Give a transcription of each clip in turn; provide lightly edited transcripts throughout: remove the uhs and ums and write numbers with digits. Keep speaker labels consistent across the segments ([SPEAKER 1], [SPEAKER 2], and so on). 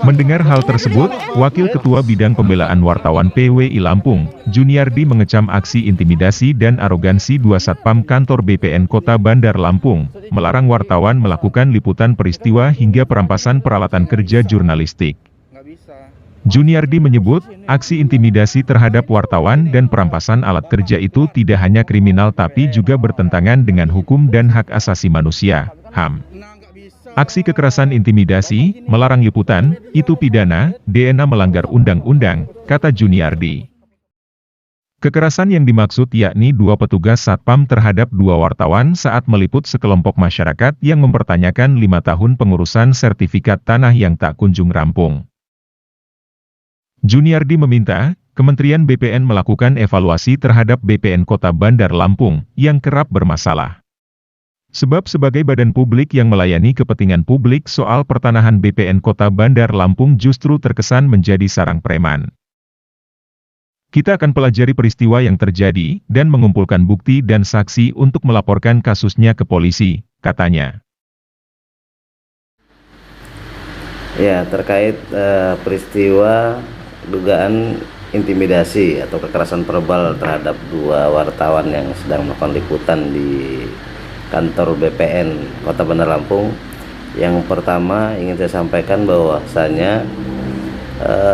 [SPEAKER 1] Mendengar hal tersebut, Wakil Ketua Bidang Pembelaan Wartawan PWI Lampung, Juniardi mengecam aksi intimidasi dan arogansi dua satpam kantor BPN Kota Bandar Lampung, melarang wartawan melakukan liputan peristiwa hingga perampasan peralatan kerja jurnalistik. Juniardi menyebut, aksi intimidasi terhadap wartawan dan perampasan alat kerja itu tidak hanya kriminal tapi juga bertentangan dengan hukum dan hak asasi manusia, HAM. Aksi kekerasan intimidasi, melarang liputan, itu pidana, DNA melanggar undang-undang, kata Juniardi. Kekerasan yang dimaksud yakni dua petugas satpam terhadap dua wartawan saat meliput sekelompok masyarakat yang mempertanyakan 5 tahun pengurusan sertifikat tanah yang tak kunjung rampung. Juniardi meminta, Kementerian BPN melakukan evaluasi terhadap BPN Kota Bandar Lampung, yang kerap bermasalah. Sebab sebagai badan publik yang melayani kepentingan publik soal pertanahan BPN Kota Bandar Lampung justru terkesan menjadi sarang preman. Kita akan pelajari peristiwa yang terjadi, dan mengumpulkan bukti dan saksi untuk melaporkan kasusnya ke polisi, katanya.
[SPEAKER 2] Ya, terkait peristiwa dugaan intimidasi atau kekerasan verbal terhadap dua wartawan yang sedang melakukan liputan di kantor BPN Kota Bandar Lampung. Yang pertama ingin saya sampaikan bahwasanya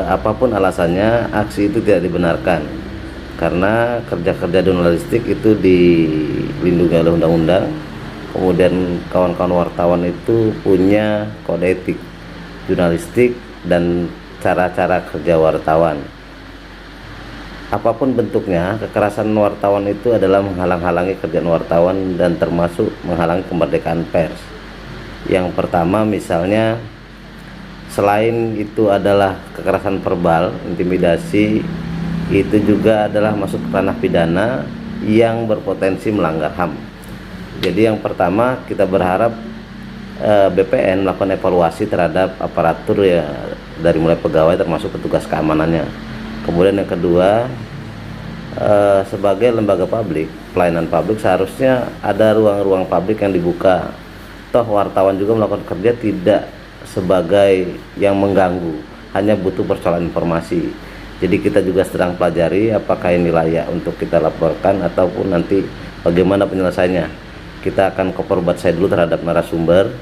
[SPEAKER 2] apapun alasannya, aksi itu tidak dibenarkan karena kerja-kerja jurnalistik itu dilindungi oleh undang-undang. Kemudian kawan-kawan wartawan itu punya kode etik jurnalistik dan cara-cara kerja wartawan. Apapun bentuknya, kekerasan wartawan itu adalah menghalang-halangi kerjaan wartawan dan termasuk menghalangi kemerdekaan pers. Yang pertama misalnya, selain itu adalah kekerasan verbal, intimidasi, itu juga adalah masuk ke ranah pidana yang berpotensi melanggar HAM. Jadi yang pertama kita berharap BPN melakukan evaluasi terhadap aparatur ya, dari mulai pegawai termasuk petugas keamanannya. Kemudian yang kedua, sebagai lembaga publik, pelayanan publik, seharusnya ada ruang-ruang publik yang dibuka. Toh wartawan juga melakukan kerja tidak sebagai yang mengganggu, hanya butuh persoalan informasi. Jadi kita juga sedang pelajari apakah ini layak untuk kita laporkan ataupun nanti bagaimana penyelesaiannya. Kita akan cover saya dulu terhadap narasumber,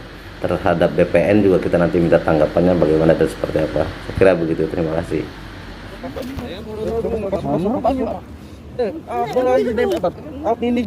[SPEAKER 2] terhadap BPN juga kita nanti minta tanggapannya bagaimana dan seperti apa. Saya kira begitu, terima kasih.
[SPEAKER 3] Ini